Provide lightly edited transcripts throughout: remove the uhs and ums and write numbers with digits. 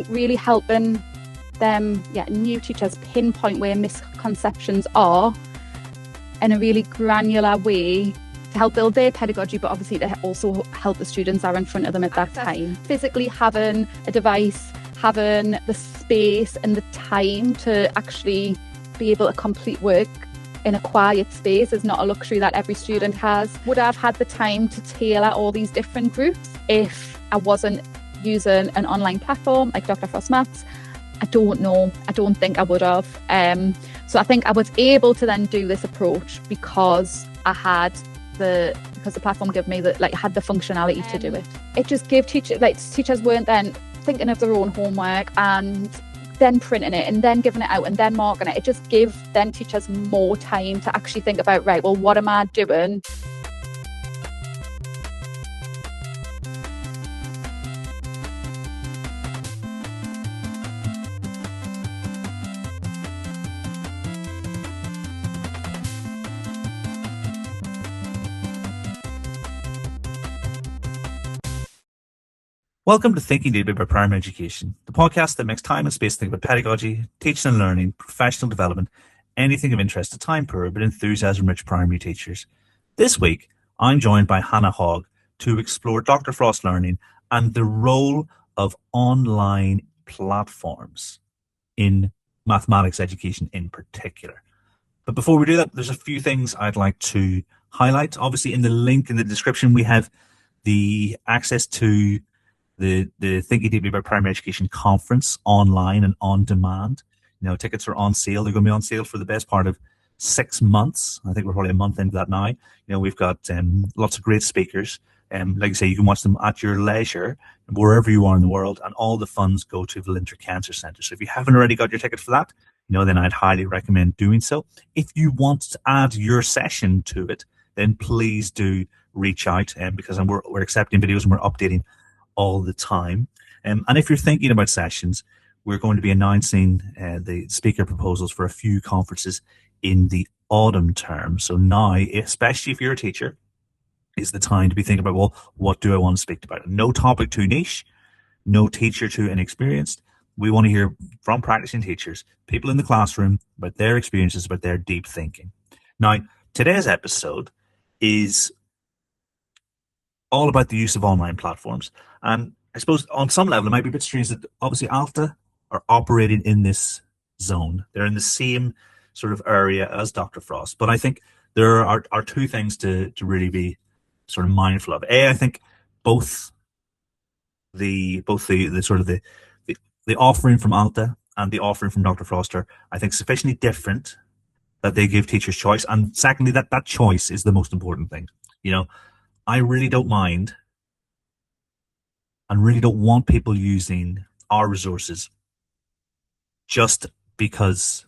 think really helping them, new teachers pinpoint where misconceptions are in a really granular way to help build their pedagogy, but obviously to also help the students that are in front of them at that time. Physically having a device, having the space and the time to actually be able to complete work in a quiet space is not a luxury that every student has. Would I have had the time to tailor all these different groups if I wasn't using an online platform like Dr. Frost Maths? I don't know. I don't think I would have. So I think I was able to then do this approach because the platform gave me had the functionality to do it. It just gave teachers weren't then thinking of their own homework and then printing it and then giving it out and then marking it. It just gave then teachers more time to actually think about, right, well, what am I doing? Welcome to Thinking Deeply about Primary Education, the podcast that makes time and space to think about pedagogy, teaching and learning, professional development, anything of interest to time-poor but enthusiasm-rich primary teachers. This week, I'm joined by Hannah Hogg to explore Dr. Frost Learning and the role of online platforms in mathematics education in particular. But before we do that, there's a few things I'd like to highlight. Obviously, in the link in the description, we have the access to the Thinking Deeply About Primary Education conference online and on demand. Tickets are on sale. They're going to be on sale for the best part of 6 months. I think we're probably a month into that now. We've got lots of great speakers. Like I say, you can watch them at your leisure, wherever you are in the world, and all the funds go to the Linter Cancer Centre. So if you haven't already got your ticket for that, then I'd highly recommend doing so. If you want to add your session to it, then please do reach out because we're accepting videos and we're updating all the time. And if you're thinking about sessions, we're going to be announcing the speaker proposals for a few conferences in the autumn term. So now, especially if you're a teacher, is the time to be thinking about, well, what do I want to speak about? No topic too niche, no teacher too inexperienced. We want to hear from practicing teachers, people in the classroom, about their experiences, about their deep thinking. Now, today's episode is all about the use of online platforms. And I suppose on some level, it might be a bit strange that obviously Alta are operating in this zone. They're in the same sort of area as Dr. Frost. But I think there are two things to really be sort of mindful of. I think both the sort of the offering from Alta and the offering from Dr. Frost are, I think, sufficiently different that they give teachers choice. And secondly, that choice is the most important thing. I really don't mind and really don't want people using our resources just because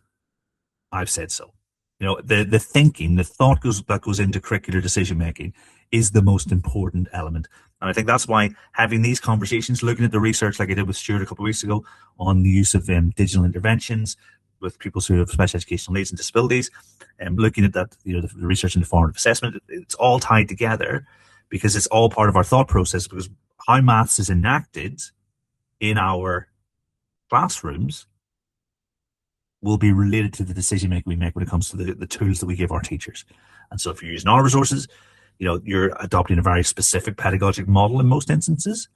I've said so. The thinking, the thought that goes into curricular decision making is the most important element. And I think that's why having these conversations, looking at the research like I did with Stuart a couple of weeks ago on the use of digital interventions with people who have special educational needs and disabilities, and looking at that, the research into formative assessment, it's all tied together because it's all part of our thought process, because how maths is enacted in our classrooms will be related to the decision making we make when it comes to the tools that we give our teachers. And so if you're using our resources, you're adopting a very specific pedagogic model in most instances,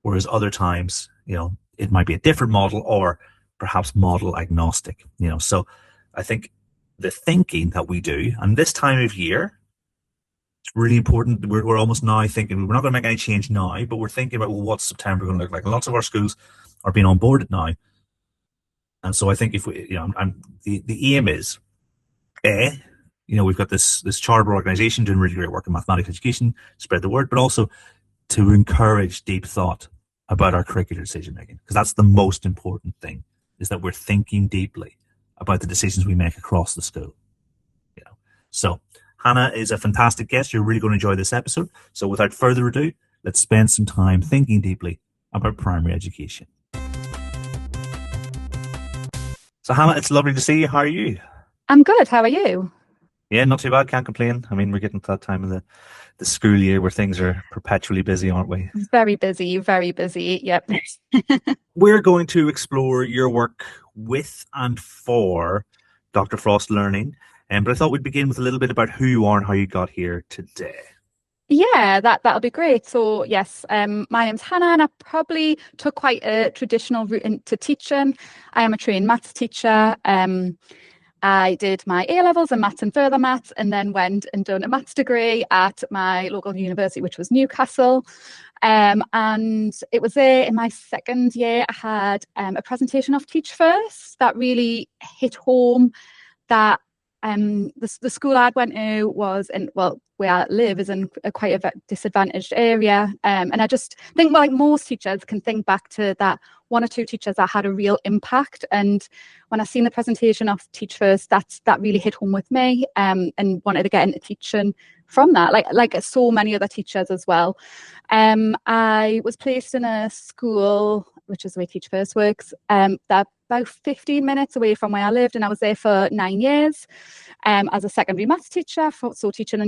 whereas other times, it might be a different model or perhaps model agnostic. So I think the thinking that we do, and this time of year, it's really important. We're almost now thinking, we're not going to make any change now, but we're thinking about, well, what's September going to look like? And lots of our schools are being onboarded now. And so I think if we, the aim is, we've got this charter organization doing really great work in mathematics education, spread the word, but also to encourage deep thought about our curricular decision making, because that's the most important thing, is that we're thinking deeply about the decisions we make across the school. So Hannah is a fantastic guest. You're really going to enjoy this episode. So without further ado, let's spend some time thinking deeply about primary education. So Hannah, it's lovely to see you. How are you? I'm good. How are you? Yeah, not too bad. Can't complain. I mean, we're getting to that time of the school year where things are perpetually busy, aren't we? Very busy, very busy. Yep. We're going to explore your work with and for Dr. Frost Learning. But I thought we'd begin with a little bit about who you are and how you got here today. Yeah, that'll be great. So yes, my name's Hannah, and I probably took quite a traditional route into teaching. I am a trained maths teacher. I did my A levels in maths and further maths, and then went and done a maths degree at my local university, which was Newcastle. And it was there in my second year, I had a presentation of Teach First that really hit home that the school I'd went to was in, well, where I live is in quite a disadvantaged area. And I just think, like most teachers, can think back to that one or two teachers that had a real impact. And when I seen the presentation of Teach First, that really hit home with me, and wanted to get into teaching from that, like so many other teachers as well. I was placed in a school, which is the way Teach First works, that about 15 minutes away from where I lived, and I was there for 9 years as a secondary maths teacher, so teaching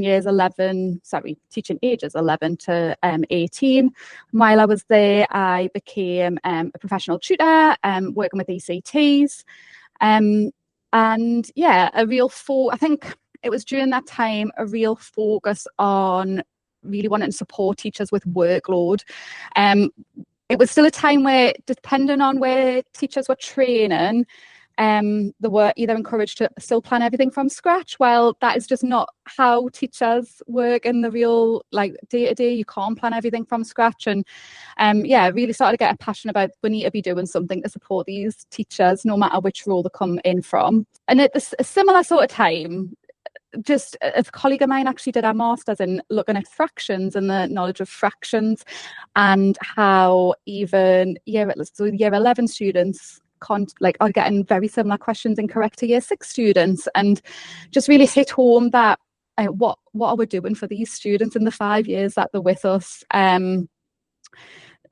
teaching ages 11 to 18. While I was there, I became a professional tutor, working with ECTs, and yeah, I think it was during that time a real focus on really wanting to support teachers with workload. It was still a time where, depending on where teachers were training, they were either encouraged to still plan everything from scratch. Well, that is just not how teachers work in the real, like, day to day. You can't plan everything from scratch. And yeah, really started to get a passion about we need to be doing something to support these teachers, no matter which role they come in from. And at a similar sort of time, just a colleague of mine actually did our master's in looking at fractions and the knowledge of fractions, and how even year 11 students are getting very similar questions incorrect to year 6 students, and just really hit home that what are we doing for these students in the 5 years that they're with us.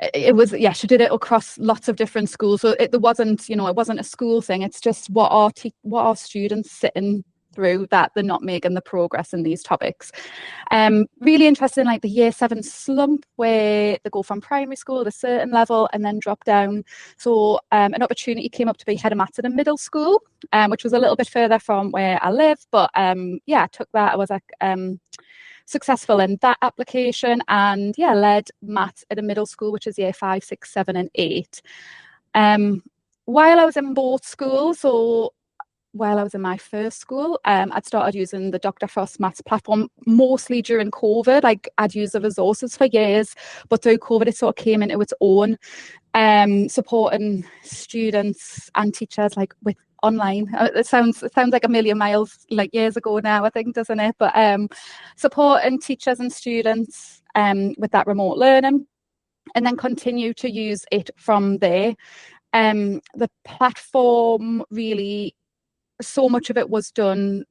It was, yeah, she did it across lots of different schools, so it wasn't a school thing. It's just what are students sitting through that they're not making the progress in these topics. Really interested in, like, the year 7 slump, where they go from primary school at a certain level and then drop down. So an opportunity came up to be head of maths at a middle school, which was a little bit further from where I live, but yeah, I took that. I was successful in that application, and yeah, led maths at a middle school, which is year 5, 6, 7 and 8. While I was in both schools, so while I was in my first school, I'd started using the Dr. Frost Maths platform mostly during COVID. Like, I'd used the resources for years, but through COVID, it sort of came into its own, supporting students and teachers, like, with online. It sounds like a million miles, like, years ago now, I think, doesn't it? But supporting teachers and students with that remote learning, and then continue to use it from there. The platform really, so much of it was done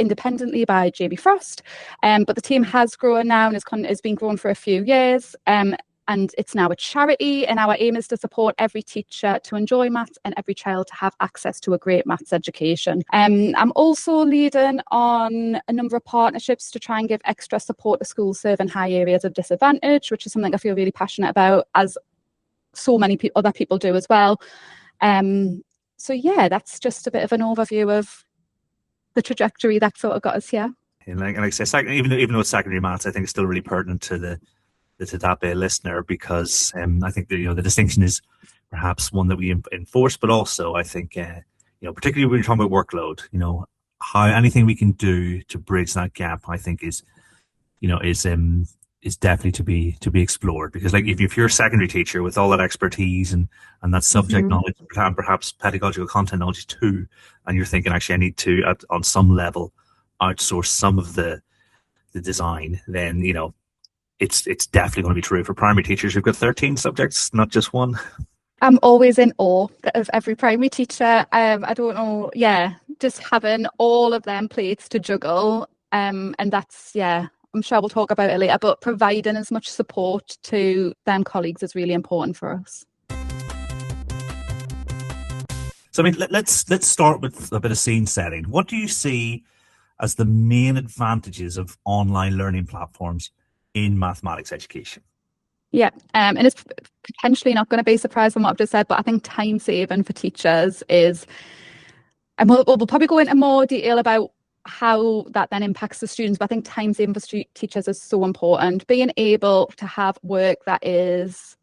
independently by Jamie Frost, but the team has grown now and has been growing for a few years, and it's now a charity, and our aim is to support every teacher to enjoy maths and every child to have access to a great maths education. I'm also leading on a number of partnerships to try and give extra support to schools serving high areas of disadvantage, which is something I feel really passionate about, as so many other people do as well. So yeah, that's just a bit of an overview of the trajectory that sort of got us here. And like I say, even though it's secondary maths, I think it's still really pertinent to the TAPE listener, because I think that, the distinction is perhaps one that we enforce, but also I think particularly when you're talking about workload, how anything we can do to bridge that gap, I think is definitely to be explored. Because, like, if you're a secondary teacher with all that expertise and that subject knowledge and perhaps pedagogical content knowledge too, and you're thinking, actually, I need to on some level outsource some of the design, then it's definitely going to be true for primary teachers who've got 13 subjects, not just one. I'm always in awe of every primary teacher. I don't know, yeah, just having all of them plates to juggle, and that's, yeah, I'm sure we'll talk about it later, but providing as much support to them colleagues is really important for us. So, I mean, let's start with a bit of scene setting. What do you see as the main advantages of online learning platforms in mathematics education? Yeah, and it's potentially not going to be surprised from what I've just said, but I think time saving for teachers is, and we'll probably go into more detail about how that then impacts the students, but I think time saving for teachers is so important. Being able to have work that is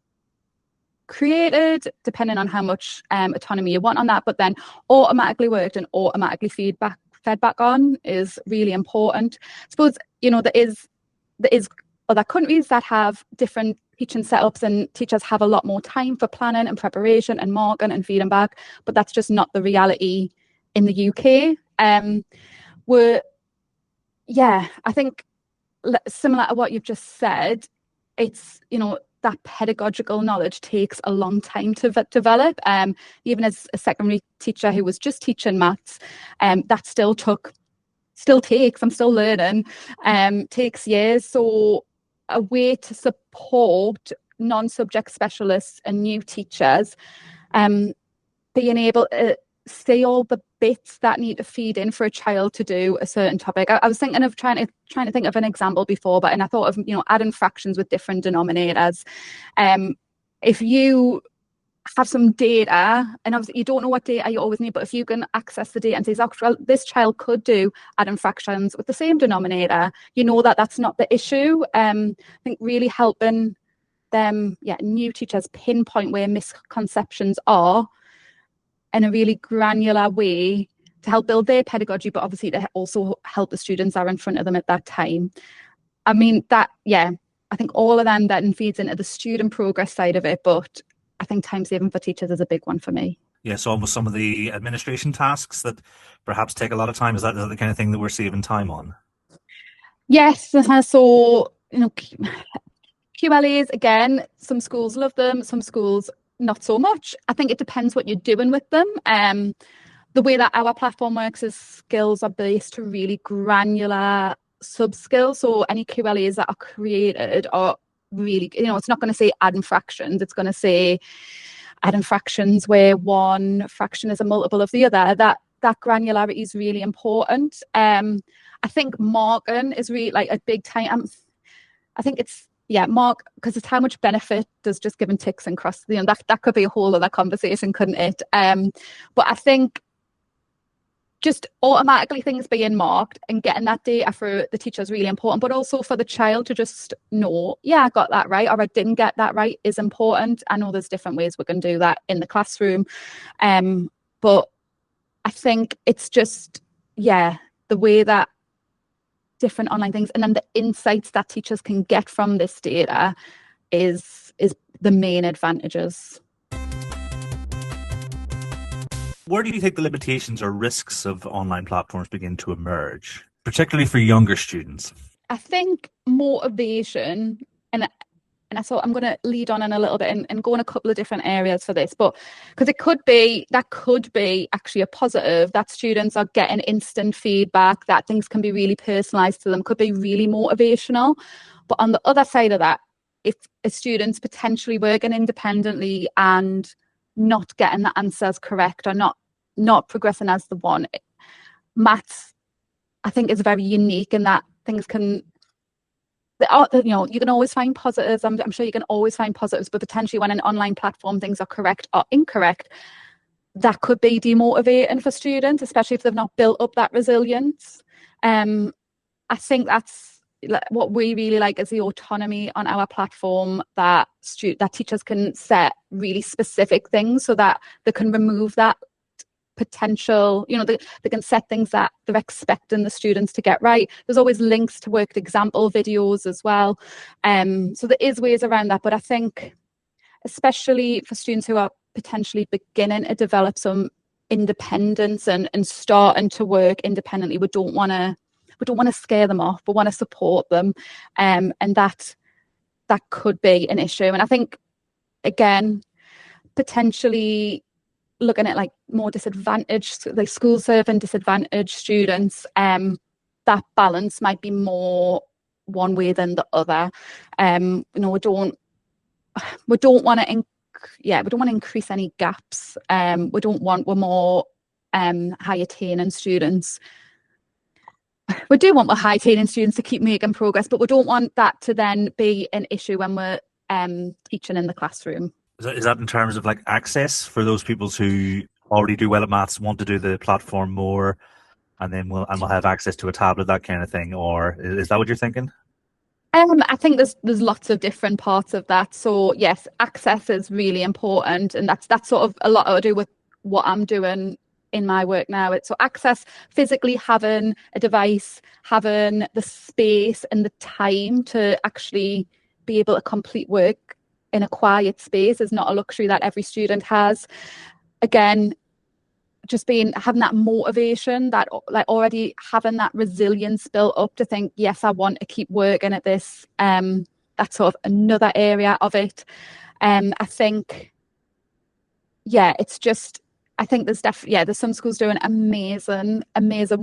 created depending on how much autonomy you want on that, but then automatically worked and automatically fed back on is really important. I suppose, you know, there is other countries that have different teaching setups, and teachers have a lot more time for planning and preparation and marking and feeding back, but that's just not the reality in the UK. I think similar to what you've just said, it's, you know, that pedagogical knowledge takes a long time to develop. Even as a secondary teacher who was just teaching maths, that still takes, I'm still learning, takes years. So a way to support non-subject specialists and new teachers, being able to see all the bits that need to feed in for a child to do a certain topic. I was thinking of trying to think of an example before, and I thought of, you know, adding fractions with different denominators. If you have some data, and obviously you don't know what data you always need, but if you can access the data and say, oh, well, this child could do adding fractions with the same denominator, you know that that's not the issue. I think really helping them, new teachers pinpoint where misconceptions are in a really granular way to help build their pedagogy, but obviously to also help the students that are in front of them at that time. I mean, I think all of them then feeds into the student progress side of it, but I think time saving for teachers is a big one for me. Yeah, so almost some of the administration tasks that perhaps take a lot of time, is that the kind of thing that we're saving time on? Yes, so, you know, QLAs, again, some schools love them, some schools not so much. I think it depends what you're doing with them. The way that our platform works is skills are based to really granular sub-skills. So any QLAs that are created are really, you know, it's not going to say adding fractions. It's going to say adding fractions where one fraction is a multiple of the other. That granularity is really important. I think marking is really like a big time. I think it's, mark, because it's how much benefit does just giving ticks and crosses, you know, that could be a whole other conversation, couldn't it? But I think just automatically things being marked and getting that data for the teacher is really important, but also for the child to just know, I got that right, or I didn't get that right, is important. I know there's different ways we can do that in the classroom, but I think it's just, the way that different online things and then the insights that teachers can get from this data is the main advantages. Where do you think the limitations or risks of online platforms begin to emerge, particularly for younger students? I think motivation, and so I'm going to lead on in a little bit and go in a couple of different areas for this, but because that could be actually a positive, that students are getting instant feedback, that things can be really personalized to them, could be really motivational. But on the other side of that, if a student's potentially working independently and not getting the answers correct or not progressing as the one, maths, I think, is very unique in that things can, you know, you can always find positives. I'm sure you can always find positives, but potentially when an online platform things are correct or incorrect, that could be demotivating for students, especially if they've not built up that resilience. I think that's what we really like, is the autonomy on our platform, that teachers can set really specific things so that they can remove that potential, you know, they can set things that they're expecting the students to get right. There's always links to worked example videos as well. So there is ways around that, but I think especially for students who are potentially beginning to develop some independence and starting to work independently, we don't want to scare them off. We want to support them, and that could be an issue. And I think, again, potentially looking at like more disadvantaged, like school serving disadvantaged students, that balance might be more one way than the other. You know, we don't want to increase any gaps. We're more high attaining students. we do want our high-attainable students to keep making progress, but we don't want that to then be an issue when we're teaching in the classroom. Is that in terms of like access for those people who already do well at maths, want to do the platform more, and then we'll have access to a tablet, that kind of thing? Or is that what you're thinking? I think there's lots of different parts of that. So yes, access is really important, and that's sort of a lot to do with what I'm doing in my work now. It's so access, physically having a device, having the space and the time to actually be able to complete work in a quiet space is not a luxury that every student has. Again, just having that motivation, that like already having that resilience built up to think, yes, I want to keep working at this. That's sort of another area of it. I think, yeah, it's just, I think there's some schools doing amazing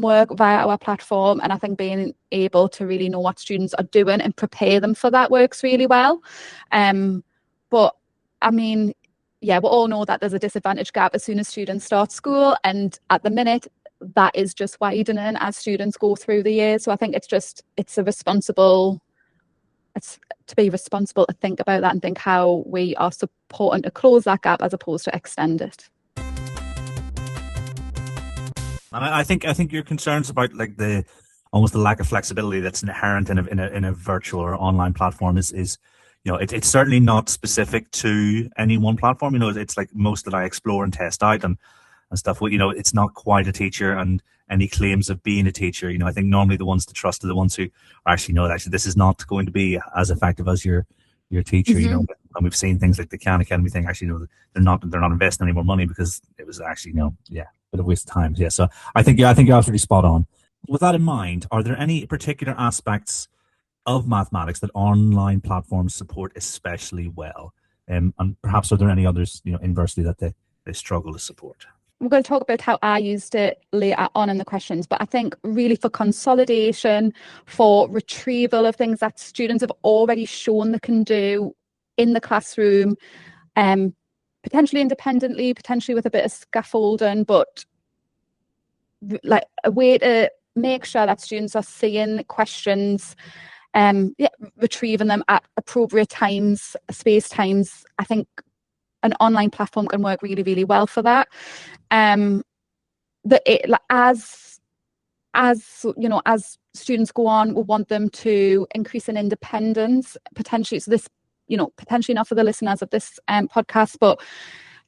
work via our platform, and I think being able to really know what students are doing and prepare them for that works really well. But I mean, yeah, we all know that there's a disadvantage gap as soon as students start school, and at the minute that is just widening as students go through the year. So I think it's to be responsible to think about that and think how we are supporting to close that gap as opposed to extend it. And I think your concerns about like almost the lack of flexibility that's inherent in a virtual or online platform is it's certainly not specific to any one platform. It's like most that I explore and test out and stuff. It's not quite a teacher, and any claims of being a teacher. I think normally the ones to trust are the ones who actually know that actually this is not going to be as effective as your teacher. Mm-hmm. And we've seen things like the Khan Academy thing. Actually, they're not investing any more money because it was actually a bit of waste of time. Yeah, so I think you're absolutely spot on. With that in mind, are there any particular aspects of mathematics that online platforms support especially well? And perhaps are there any others, inversely, that they struggle to support? We're going to talk about how I used it later on in the questions, but I think really for consolidation, for retrieval of things that students have already shown they can do in the classroom, potentially independently, potentially with a bit of scaffolding, but like a way to make sure that students are seeing questions, retrieving them at appropriate times, space times. I think an online platform can work really, really well for that. As students go on, we want them to increase in independence, potentially. So this, potentially not for the listeners of this podcast, but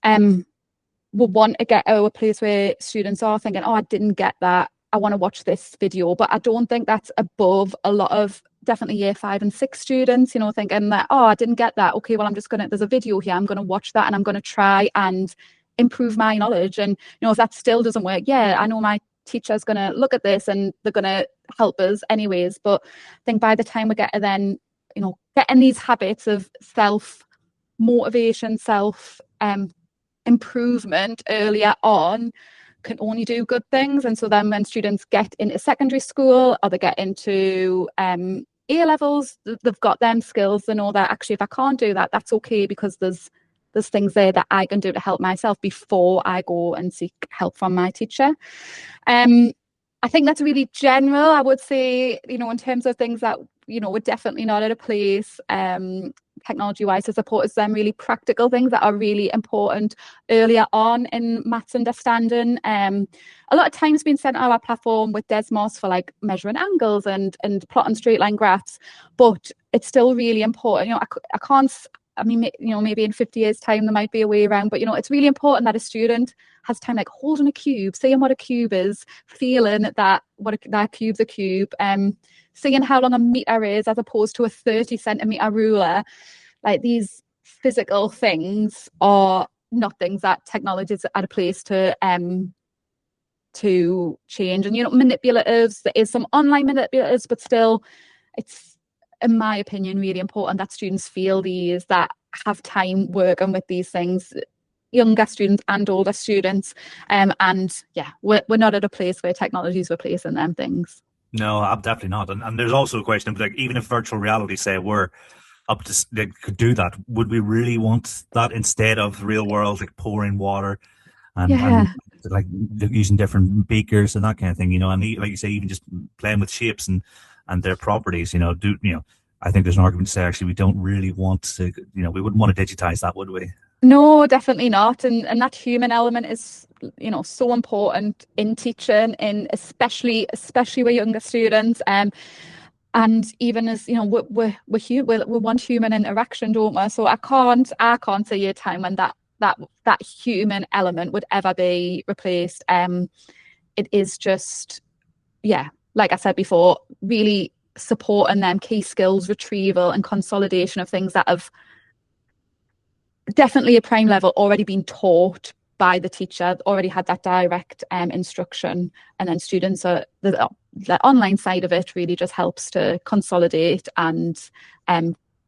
we want to get a place where students are thinking, oh, I didn't get that, I want to watch this video. But I don't think that's above a lot of definitely year 5 and 6 students, thinking that, oh, I didn't get that. Okay, well, there's a video here, I'm going to watch that and I'm going to try and improve my knowledge. And, if that still doesn't work, yeah, I know my teacher's going to look at this and they're going to help us anyways. But I think by the time we get to then, getting these habits of self-motivation, improvement earlier on can only do good things. And so then when students get into secondary school or they get into A levels, they've got them skills. They know that actually if I can't do that, that's okay, because there's things there that I can do to help myself before I go and seek help from my teacher. I think that's really general. I would say, in terms of things that, we're definitely not at a place technology-wise to support us, them really practical things that are really important earlier on in maths understanding. A lot of time's been spent on our platform with Desmos for like measuring angles and plotting straight line graphs, but it's still really important. I can't. I mean, maybe in 50 years' time there might be a way around, but it's really important that a student has time like holding a cube, seeing what a cube is, feeling that that cube's a cube, seeing how long a meter is as opposed to a 30-centimeter ruler. Like, these physical things are not things that technology is at a place to change. And manipulatives, there is some online manipulatives, but still, it's, in my opinion, really important that students feel these, that have time working with these things, younger students and older students. And yeah, we're not at a place where technology is replacing them things. No, I'm definitely not. And there's also a question of, like, even if virtual reality, say, were up to, they could do that, would we really want that instead of real world, like pouring water and like using different beakers and that kind of thing, and like you say, even just playing with shapes and their properties, I think there's an argument to say actually we don't really want to, we wouldn't want to digitize that, would we? No, definitely not. And that human element is, so important in teaching, in especially with younger students. And even as we want human interaction, don't we? So I can't see a time when that human element would ever be replaced. It is just, yeah, like I said before, really supporting them key skills, retrieval and consolidation of things that have definitely at prime level already been taught by the teacher, already had that direct instruction, and then students are the online side of it really just helps to consolidate and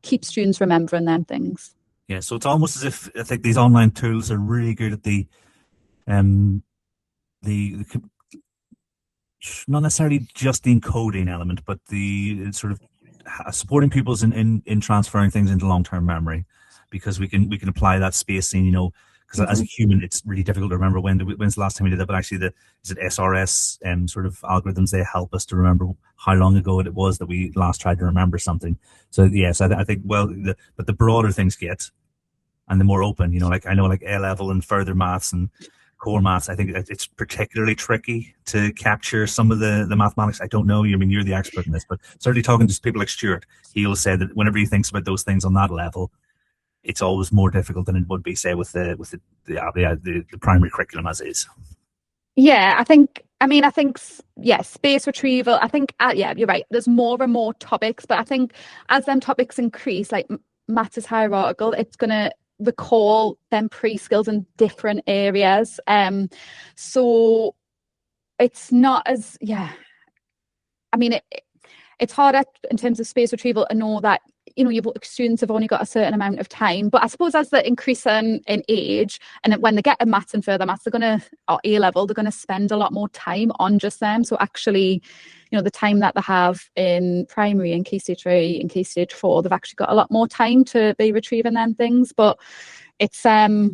keep students remembering them things. Yeah, so it's almost as if I think these online tools are really good at the not necessarily just the encoding element, but the sort of supporting pupils in transferring things into long-term memory, because we can apply that spacing, because as a human, it's really difficult to remember when's the last time we did that. But actually, is it SRS sort of algorithms, they help us to remember how long ago it was that we last tried to remember something. So yes, I think but the broader things get, and the more open, like I know, like A level and further maths and core maths, I think it's particularly tricky to capture some of the mathematics. I don't know. I mean, you're the expert in this, but certainly talking to people like Stuart, he'll say that whenever he thinks about those things on that level, it's always more difficult than it would be, say, with the primary curriculum as is. Yeah, I think, yeah, space retrieval. I think, yeah, you're right. There's more and more topics, but I think as them topics increase, like maths is hierarchical, it's going to recall them pre-skills in different areas. So it's not as, yeah, I mean, it's harder in terms of space retrieval to know that students have only got a certain amount of time. But I suppose as they increase in age, and when they get to maths and further maths, or A level, they're going to spend a lot more time on just them. So actually, the time that they have in primary and key stage 3 and key stage 4, they've actually got a lot more time to be retrieving them things. But it's a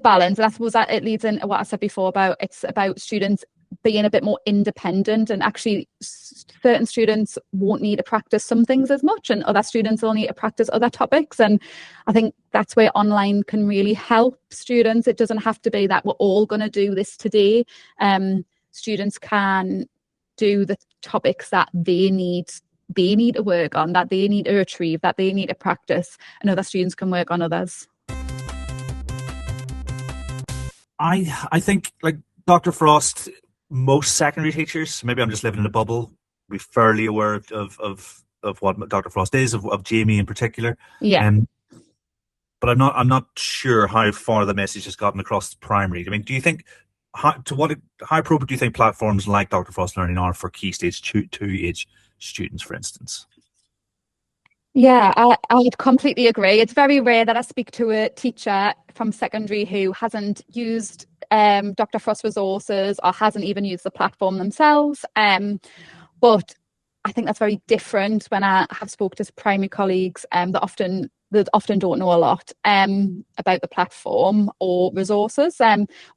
balance, and I suppose that it leads into what I said before about it's about students being a bit more independent, and actually certain students won't need to practice some things as much, and other students will need to practice other topics. And I think that's where online can really help students. It doesn't have to be that we're all going to do this today. Students can do the topics that they need to work on, that they need to retrieve, that they need to practice, and other students can work on others. I think, like Dr. Frost, most secondary teachers, maybe I'm just living in a bubble, be fairly aware of what Dr. Frost is, of Jamie in particular. Yeah. But I'm not sure how far the message has gotten across primary. I mean, do you think how appropriate do you think platforms like Dr. Frost Learning are for key stage 2 age students, for instance? Yeah, I would completely agree. It's very rare that I speak to a teacher from secondary who hasn't used Dr. Frost resources or hasn't even used the platform themselves. But I think that's very different when I have spoken to primary colleagues that often don't know a lot about the platform or resources.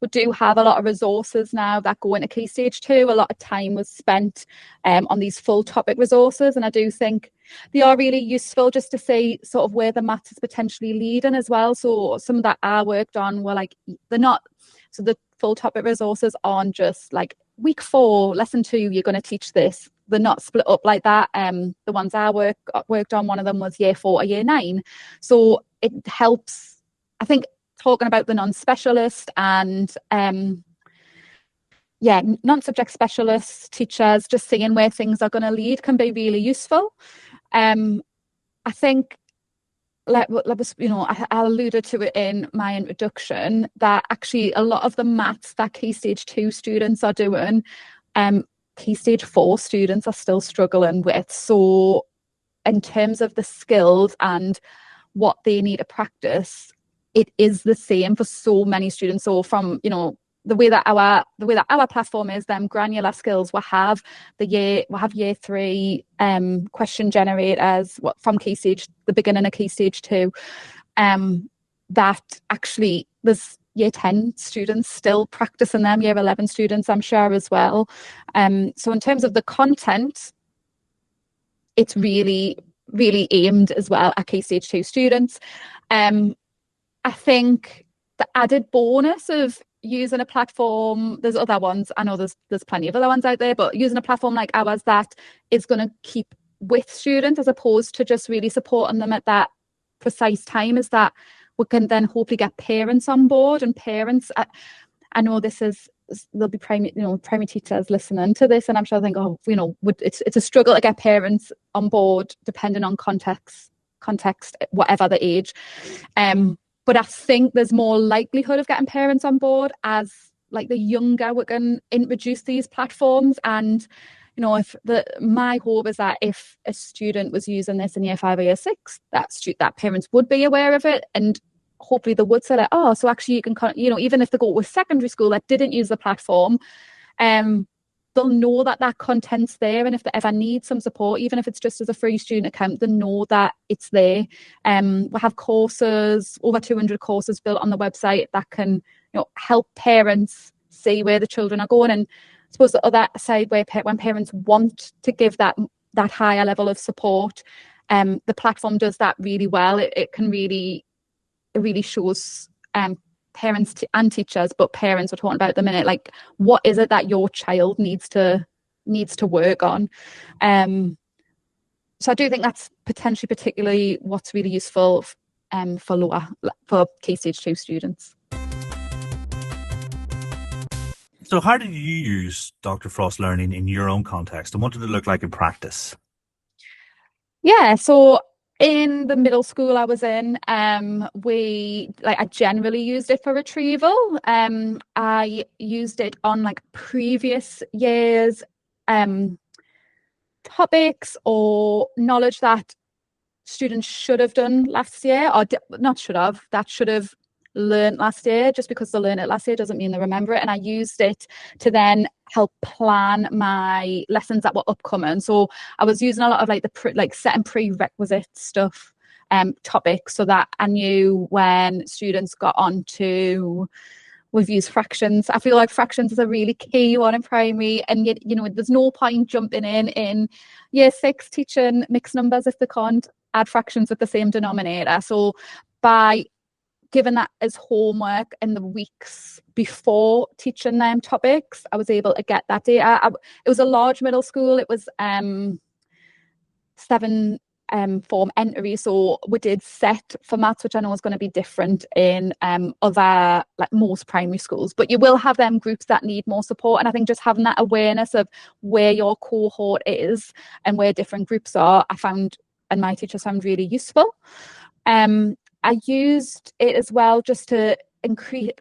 We do have a lot of resources now that go into Key Stage 2. A lot of time was spent on these full topic resources, and I do think they are really useful just to see sort of where the maths is potentially leading as well. So some that I worked on were like, they're not, so the full topic resources aren't just like week 4, lesson 2, you're going to teach this. They're not split up like that. The ones I worked on, one of them was year 4 or year 9. So it helps, I think, talking about the non-specialist and non-subject specialist teachers, just seeing where things are going to lead can be really useful. I think, I alluded to it in my introduction, that actually a lot of the maths that Key Stage 2 students are doing, Key Stage 4 students are still struggling with. So in terms of the skills and what they need to practice, it is the same for so many students. So from, the way that our platform is, them granular skills, we'll have year 3 question generators from Key Stage, the beginning of Key Stage 2, that actually there's year 10 students still practicing them, year 11 students, I'm sure, as well. So in terms of the content, it's really, really aimed as well at Key Stage 2 students. I think the added bonus of using a platform, there's other ones, I know there's plenty of other ones out there, but using a platform like ours that is going to keep with students as opposed to just really supporting them at that precise time is that we can then hopefully get parents on board. And parents, I know there'll be primary teachers listening to this, and I'm sure they think, oh, it's a struggle to get parents on board depending on context, whatever the age. But I think there's more likelihood of getting parents on board as like the younger we can introduce these platforms. And my hope is that if a student was using this in year 5 or year 6, that parents would be aware of it, and hopefully they would say like, oh, so actually you can, even if they go to a secondary school that didn't use the platform, they'll know that content's there, and if they ever need some support, even if it's just as a free student account, they know that it's there. We have courses, over 200 courses built on the website that can help parents see where the children are going. And I suppose the other side, when parents want to give that higher level of support, the platform does that really well. It really shows parents and teachers, but parents we're talking about at the minute, like what is it that your child needs to work on. So I do think that's potentially particularly what's really useful for Key Stage 2 students. So how did you use Dr. Frost Learning in your own context, and what did it look like in practice? Yeah, so in the middle school I was in, I generally used it for retrieval. I used it on like previous years' topics or knowledge that students should have done last year, or that should have learned last year. Just because they learn it last year doesn't mean they remember it. And I used it to then help plan my lessons that were upcoming. So I was using a lot of like setting prerequisite stuff, topics, so that I knew when students got on to, we've used fractions. I feel like fractions is a really key one in primary, and yet, there's no point jumping in year 6 teaching mixed numbers if they can't add fractions with the same denominator. So by given that as homework in the weeks before teaching them topics, I was able to get that data. It was a large middle school. It was 7 form entry, so we did set for maths, which I know is going to be different in other, like most primary schools, but you will have them groups that need more support. And I think just having that awareness of where your cohort is and where different groups are, I found, and my teachers found, really useful. I used it as well just to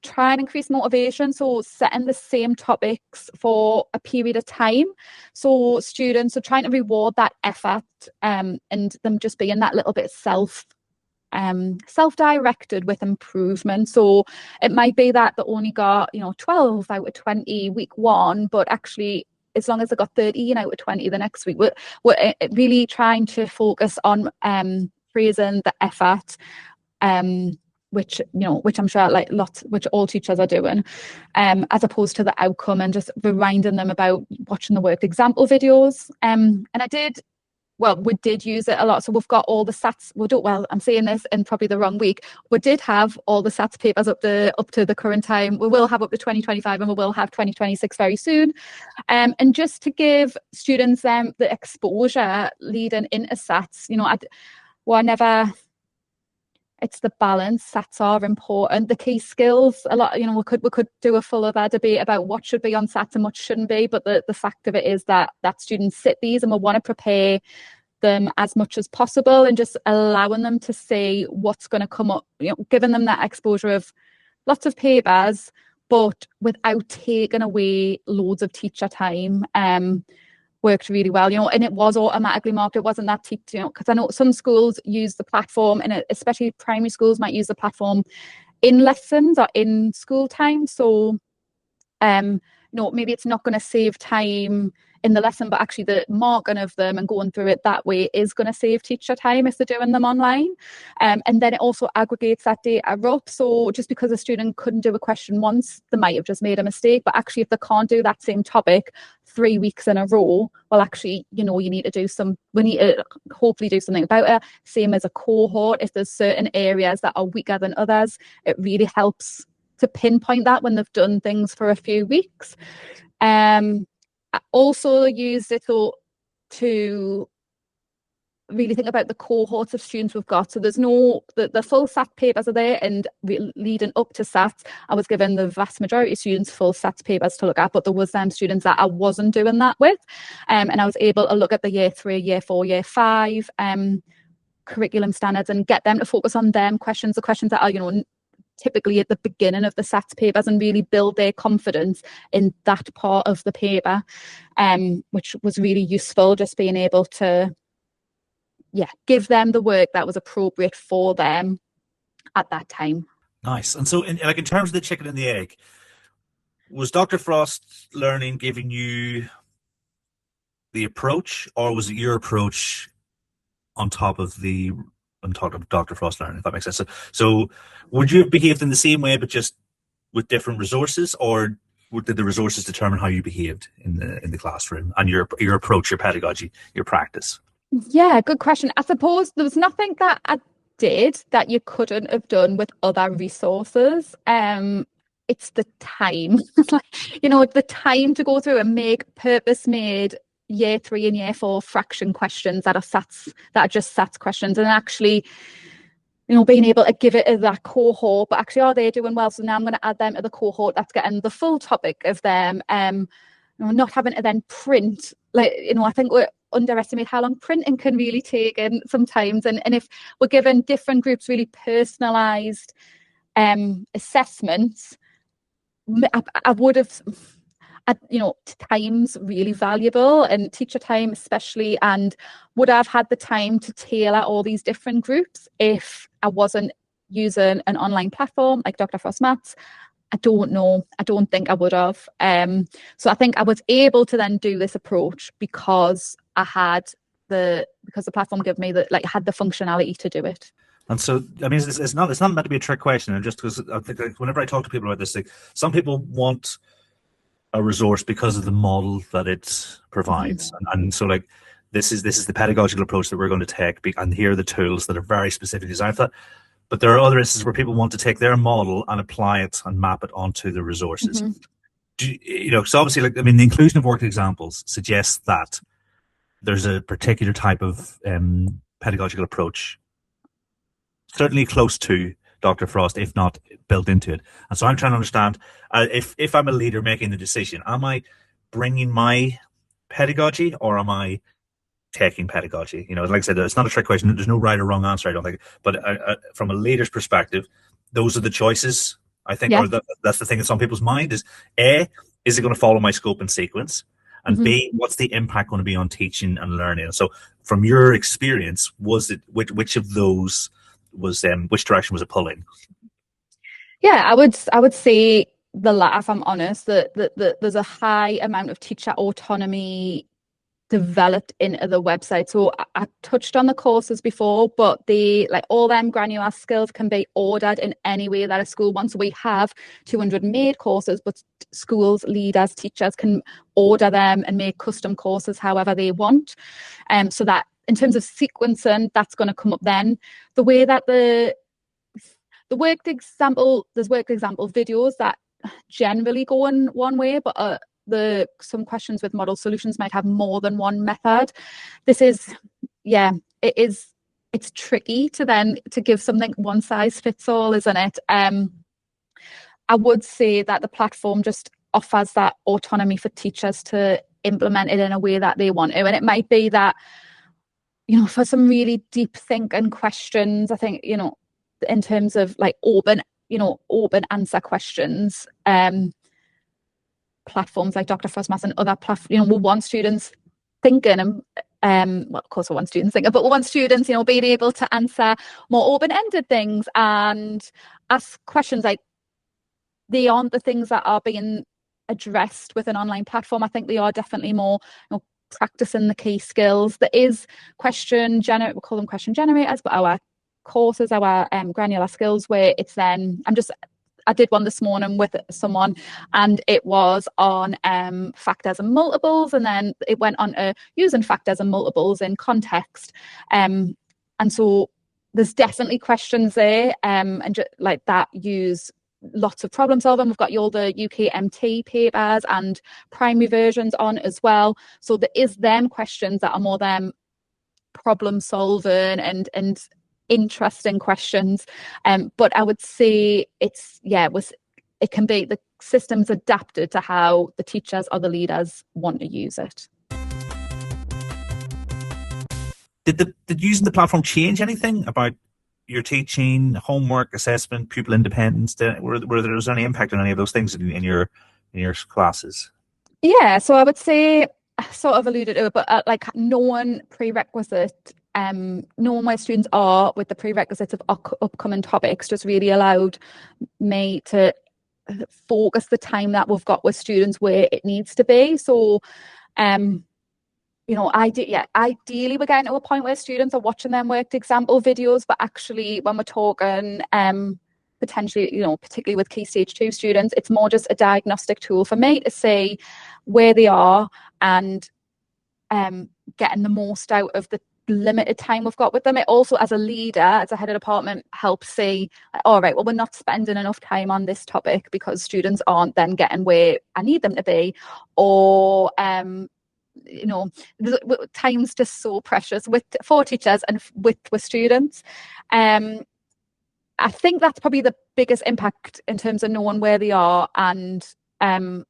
try and increase motivation. So setting the same topics for a period of time. So students are trying to reward that effort, and them just being that little bit self-directed with improvement. So it might be that they only got 12 out of 20 week 1, but actually as long as they got 13 out of 20 the next week, we're really trying to focus on praising the effort, which I'm sure which all teachers are doing, as opposed to the outcome, and just reminding them about watching the worked example videos. And we did use it a lot. So we've got all the SATs. I'm saying this in probably the wrong week. We did have all the SATs papers up to the current time. We will have up to 2025, and we will have 2026 very soon. And just to give students the exposure leading into SATs, it's the balance. SATs are important. The key skills, a lot, we could do a full other debate about what should be on SATs and what shouldn't be. But the fact of it is that students sit these, and we want to prepare them as much as possible, and just allowing them to see what's going to come up, giving them that exposure of lots of papers, but without taking away loads of teacher time. Worked really well, and it was automatically marked. It wasn't that because I know some schools use the platform, and especially primary schools might use the platform in lessons or in school time. So, maybe it's not going to save time in the lesson, but actually the marking of them and going through it that way is going to save teacher time if they're doing them online. And then it also aggregates that data up. So just because a student couldn't do a question once, they might have just made a mistake. But actually, if they can't do that same topic 3 weeks in a row, well, actually, we need to hopefully do something about it. Same as a cohort. If there's certain areas that are weaker than others, it really helps to pinpoint that when they've done things for a few weeks. I also used it to really think about the cohorts of students we've got. So there's the full SAT papers are there, and leading up to SAT, I was given the vast majority of students full SAT papers to look at, but there was some students that I wasn't doing that with. And I was able to look at the year 3, year 4, year 5 curriculum standards and get them to focus on them questions, the questions that are, typically at the beginning of the SAT papers, and really build their confidence in that part of the paper, which was really useful, just being able to give them the work that was appropriate for them at that time. Nice. And so in terms of the chicken and the egg, was Dr. Frost Learning giving you the approach, or was it your approach on top of Dr. Frost Learning, if that makes sense? So would you have behaved in the same way but just with different resources, or did the resources determine how you behaved in the classroom and your approach, your pedagogy, your practice? Yeah, good question. I suppose there was nothing that I did that you couldn't have done with other resources. It's the time, the time to go through and make purpose-made year 3 and year 4 fraction questions that are just SATs questions, and actually, being able to give it to that cohort, but actually, are they doing well? So now I'm going to add them to the cohort that's getting the full topic of them. Not having to then print, I think we're underestimate how long printing can really take in sometimes, and if we're given different groups really personalized assessments, I would have time's really valuable, and teacher time especially, and would I have had the time to tailor all these different groups if I wasn't using an online platform like Dr. Frost Maths? I don't know. I don't think I would have. So I think I was able to then do this approach because the platform gave me had the functionality to do it. And so, I mean, it's not meant to be a trick question. And just because I think whenever I talk to people about this, some people want a resource because of the model that it provides, and so this is the pedagogical approach that we're going to take, and here are the tools that are very specifically designed for that. But there are other instances where people want to take their model and apply it and map it onto the resources. So obviously, the inclusion of worked examples suggests that there's a particular type of pedagogical approach, certainly close to Dr. Frost, if not built into it. And so I'm trying to understand, if I'm a leader making the decision, am I bringing my pedagogy, or am I taking pedagogy? Like I said, it's not a trick question. There's no right or wrong answer, I don't think. But from a leader's perspective, those are the choices, I think, or that's the thing in some people's mind is, A, is it going to follow my scope and sequence? And B, what's the impact going to be on teaching and learning? And so from your experience, was it which of those was which direction was it pulling? Yeah, I would say the latter, if I'm honest, that there's a high amount of teacher autonomy developed into the website. So I touched on the courses before, but all them granular skills can be ordered in any way that a school wants. So we have 200 made courses, but schools, leaders, teachers can order them and make custom courses however they want. So that in terms of sequencing, that's going to come up then. The way that there's worked example videos that generally go in one way, but some questions with model solutions might have more than one method. It's tricky to give something one size fits all, isn't it? I would say that the platform just offers that autonomy for teachers to implement it in a way that they want to, and it might be that for some really deep thinking questions, I think in terms of open answer questions, platforms like Dr. Frost Maths and other platforms, we want students thinking, and of course we want students thinking, but we want students, being able to answer more open-ended things and ask questions. They aren't the things that are being addressed with an online platform. I think they are definitely more, practicing the key skills. There is we call them question generators, but our courses, our granular skills, where it's then I did one this morning with someone, and it was on factors and multiples, and then it went on to using factors and multiples in context. And so there's definitely questions there, and like that use lots of problem solving. We've got all the UKMT papers and primary versions on as well. So there is them questions that are more them problem solving and interesting questions. But I would say it can be the system's adapted to how the teachers or the leaders want to use it. Did using the platform change anything about your teaching, homework, assessment, pupil independence? Were there any impact on any of those things in your classes? Yeah, so I would say I sort of alluded to it, but like knowing prerequisite, knowing where students are with the prerequisites of upcoming topics just really allowed me to focus the time that we've got with students where it needs to be. So ideally we're getting to a point where students are watching them worked example videos, but actually when we're talking potentially, particularly with Key Stage 2 students, it's more just a diagnostic tool for me to see where they are and getting the most out of the limited time we've got with them. It also, as a leader, as a head of department, helps see, all right, well, we're not spending enough time on this topic because students aren't then getting where I need them to be, or time's just so precious for teachers and with students. I think that's probably the biggest impact in terms of knowing where they are and then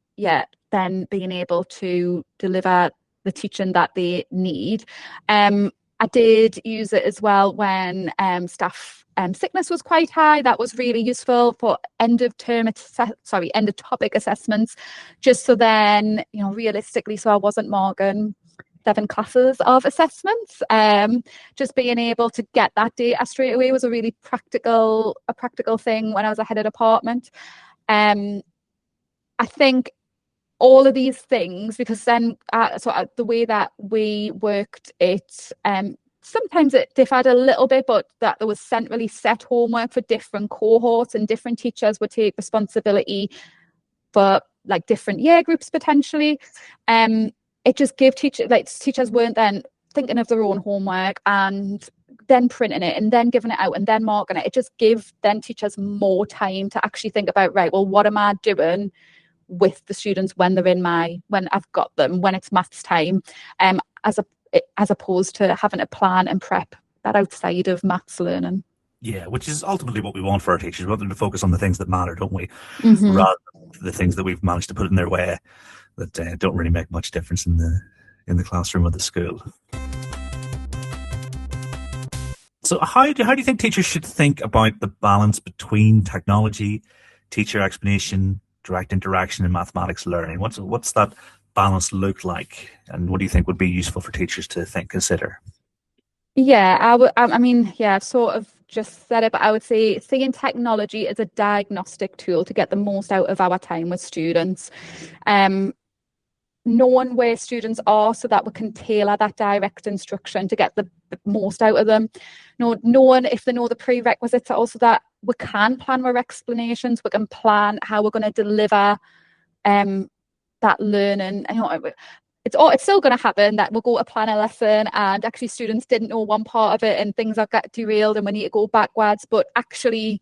being able to deliver the teaching that they need. I did use it as well when staff sickness was quite high. That was really useful for end of topic assessments, just so then, realistically, so I wasn't marking 7 classes of assessments. Just being able to get that data straight away was a really practical thing when I was a head of department. I think all of these things, because then the way that we worked it, sometimes it differed a little bit, but that there was centrally set homework for different cohorts, and different teachers would take responsibility for like different year groups potentially. It just gave teachers weren't then thinking of their own homework and then printing it and then giving it out and then marking it. It just gave then teachers more time to actually think about, right, well, what am I doing with the students when I've got them, when it's maths time, as opposed to having to plan and prep that outside of maths learning. Yeah, which is ultimately what we want for our teachers. We want them to focus on the things that matter, don't we? Mm-hmm. Rather than the things that we've managed to put in their way that don't really make much difference in the classroom or the school. So how do you think teachers should think about the balance between technology, teacher explanation, direct interaction, and mathematics learning? What's that balance look like, and what do you think would be useful for teachers to consider? Yeah, I've sort of just said it, but I would say seeing technology as a diagnostic tool to get the most out of our time with students. Knowing where students are so that we can tailor that direct instruction to get the most out of them. Knowing if they know the prerequisites, also that we can plan our explanations, we can plan how we're going to deliver that learning. It's still going to happen that we'll go to plan a lesson and actually students didn't know one part of it and things are get derailed and we need to go backwards. But actually,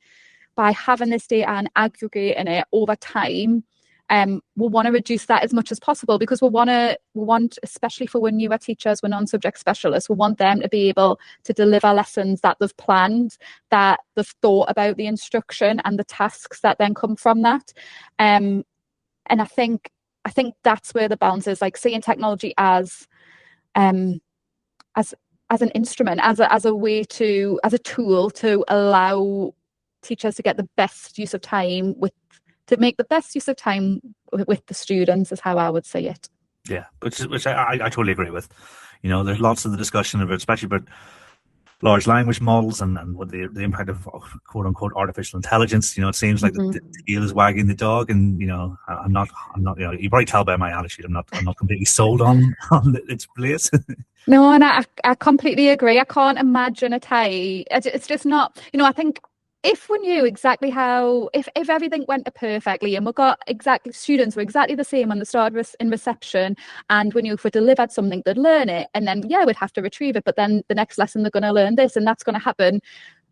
by having this data and aggregating it over time, we want to reduce that as much as possible, because we want, especially for our newer teachers, we're non-subject specialists, we want them to be able to deliver lessons that they've planned, that they've thought about the instruction and the tasks that then come from that. And I think that's where the balance is, like seeing technology as an instrument, as a way to, as a tool to allow teachers to get the best use of time to make the best use of time with the students, is how I would say it. Yeah, which I totally agree with. There's lots of the discussion about, especially about large language models and what the impact of quote unquote artificial intelligence. It seems like the tail is wagging the dog, and I'm not. You probably tell by my attitude, I'm not completely sold on its place. No, and I completely agree. I can't imagine a time. It's just not, I think if we knew exactly how, if everything went perfectly and we got exactly, students were exactly the same on the start in reception, and we knew if we delivered something, they'd learn it. And then, yeah, we'd have to retrieve it. But then the next lesson, they're going to learn this, and that's going to happen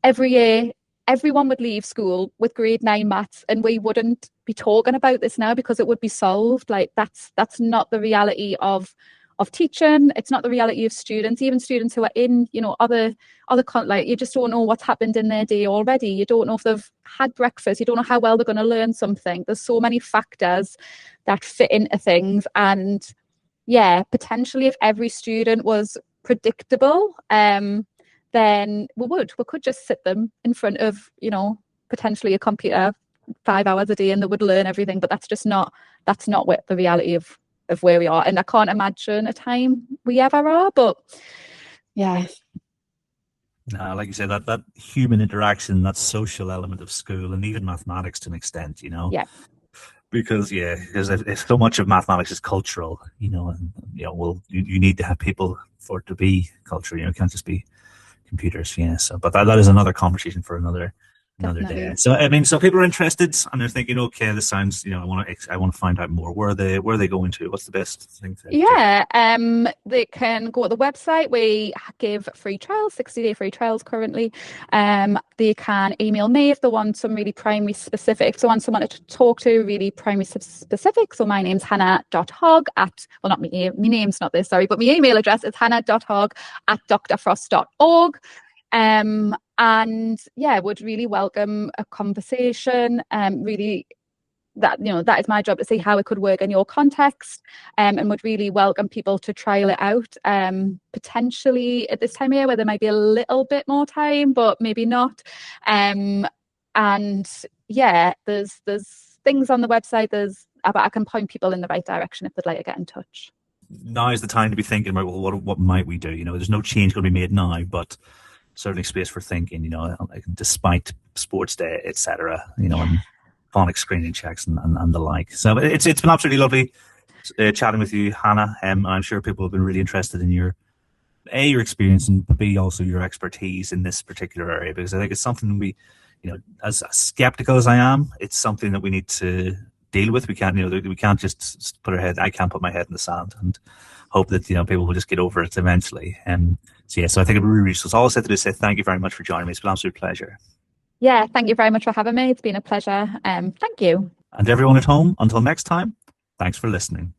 every year. Everyone would leave school with grade 9 maths, and we wouldn't be talking about this now because it would be solved. Like that's not the reality of teaching. It's not the reality of students, even students who are in, other like, you just don't know what's happened in their day already. You don't know if they've had breakfast. You don't know how well they're going to learn something. There's so many factors that fit into things. And yeah, potentially if every student was predictable, then we could just sit them in front of, potentially a computer 5 hours a day and they would learn everything. But that's not what the reality of where we are, and I can't imagine a time we ever are. But yeah, like you said, that human interaction, that social element of school, and even mathematics to an extent, yeah, because if so much of mathematics is cultural, and well, you need to have people for it to be cultural. It can't just be computers. So, but that is another conversation for another day. So so people are interested and they're thinking, okay, this sounds, I want to find out more. Where are they going to? What's the best thing to do? They can go to the website. We give free trials, 60-day free trials currently. They can email me if they want some really primary specifics. So want someone to talk to really primary specific. So my name's Hannah.Hogg not my name's not this, sorry, but my email address is hannah.hogg@drfrost.org. And yeah, would really welcome a conversation. Really, that is my job to see how it could work in your context, and would really welcome people to trial it out. Potentially at this time of year where there might be a little bit more time, but maybe not. And yeah, there's things on the website. I can point people in the right direction if they'd like to get in touch. Now is the time to be thinking about, well, what might we do? There's no change going to be made now, but certainly space for thinking, like despite sports day, etc., and phonics screening checks and the like. So it's been absolutely lovely chatting with you, Hannah. I'm sure people have been really interested in your experience and B, also your expertise in this particular area, because I think it's something we, as skeptical as I am, it's something that we need to deal with. We can't, we can't just I can't put my head in the sand and hope that, people will just get over it eventually. So I think it would be really useful. So all I said to do is say thank you very much for joining me. It's been an absolute pleasure. Yeah, thank you very much for having me. It's been a pleasure. Thank you. And everyone at home, until next time, thanks for listening.